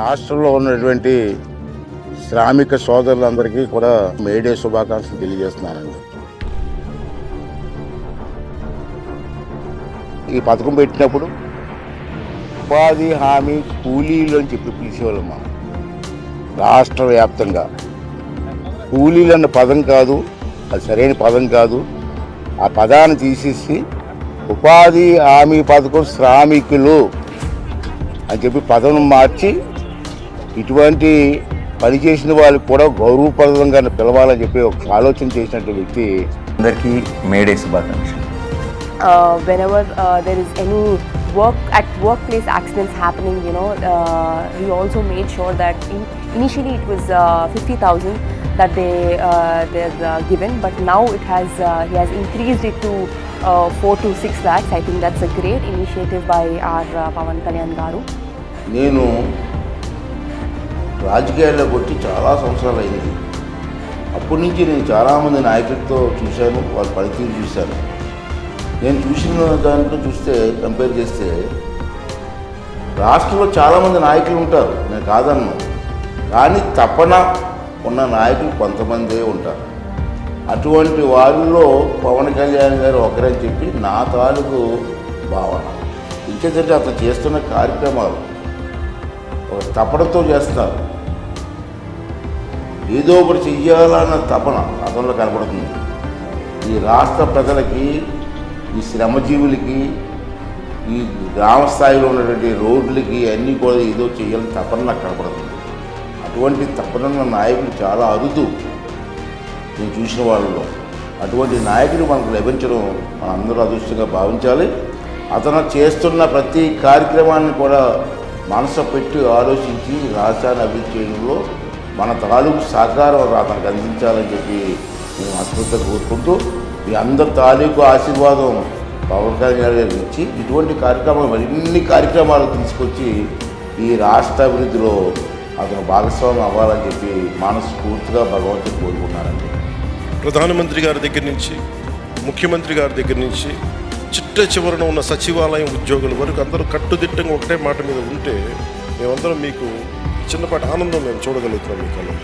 రాష్ట్రంలో ఉన్నటువంటి శ్రామిక సోదరులందరికీ కూడా మేడే శుభాకాంక్షలు తెలియజేస్తున్నానండి. ఈ పథకం పెట్టినప్పుడు ఉపాధి హామీ కూలీలు అని చెప్పి పిలిచేవాళ్ళం మనం. రాష్ట్ర వ్యాప్తంగా కూలీలు అన్న పదం కాదు, అది సరైన పదం కాదు. ఆ పదాన్ని తీసేసి ఉపాధి హామీ పథకం శ్రామికులు అని చెప్పి పదం మార్చి ఇటువంటి పని చేసిన వాళ్ళకి కూడా గౌరవప్రదంగా పిలవాలని చెప్పి ఒక ఆలోచన చేసినటువంటి వ్యక్తి. అందరికీ మేడే శుభాకాంక్షలు. Whenever there is any workplace accidents happening, we also made sure that initially it was 50,000 that they're given, but now he has increased it to 4 to 6 lakhs. I think that's a great initiative by our Pawan Kalyan garu. నేను రాజకీయాల్లోకి వచ్చి చాలా సంవత్సరాలు అయింది. అప్పటి నుంచి నేను చాలామంది నాయకులతో చూశాను, వాళ్ళ పనితీరు చూశాను. నేను చూసిన దాంట్లో చూస్తే కంపేర్ చేస్తే రాష్ట్రంలో చాలామంది నాయకులు ఉంటారు, నేను కాదన్ను. కానీ తపన ఉన్న నాయకులు కొంతమందే ఉంటారు. అటువంటి వారిలో పవన్ కళ్యాణ్ గారు ఒకరని చెప్పి నా తాలూకు భావన. ఇంకేంటంటే అతను చేస్తున్న కార్యక్రమాలు ఒక తపనతో చేస్తారు. ఏదో ఒకటి చెయ్యాలన్న తపన అతనిలో కనపడుతుంది. ఈ రాష్ట్ర ప్రజలకి, ఈ శ్రమజీవులకి, ఈ గ్రామ స్థాయిలో ఉన్నటువంటి రోడ్లకి అన్నీ కూడా ఏదో చేయాలని తపన నాకు కనపడుతుంది. అటువంటి తపన నాయకులు చాలా అరుదు నేను చూసిన వాళ్ళలో. అటువంటి నాయకులు మనకు లభించడం మనందరూ అదృష్టంగా భావించాలి. అతను చేస్తున్న ప్రతి కార్యక్రమాన్ని కూడా మనసు పెట్టి ఆలోచించి రాష్ట్రాన్ని అభివృద్ధి చేయడంలో మన తాలూకు సహకారం అతనికి అందించాలని చెప్పి నేను మనస్ఫూర్తిగా కోరుకుంటూ, మీ అందరి తాలూకు ఆశీర్వాదం పవన్ కళ్యాణ్ గారికి ఇచ్చి ఇటువంటి కార్యక్రమాలు మరిన్ని కార్యక్రమాలు తీసుకొచ్చి ఈ రాష్ట్ర అభివృద్ధిలో అతను భాగస్వామ్యం అవ్వాలని చెప్పి మనస్ఫూర్తిగా భగవంతుడు కోరుకున్నారండి. ప్రధానమంత్రి గారి దగ్గర నుంచి, ముఖ్యమంత్రి గారి దగ్గర నుంచి, చిట్ట చివరన ఉన్న సచివాలయం ఉద్యోగుల వరకు అందరూ కట్టుదిట్టంగా ఒకటే మాట మీద ఉంటే మేమందరం మీకు చిన్నపాటి ఆనందం మేము చూడగలుగుతున్నాం మీ కళ్ళలో.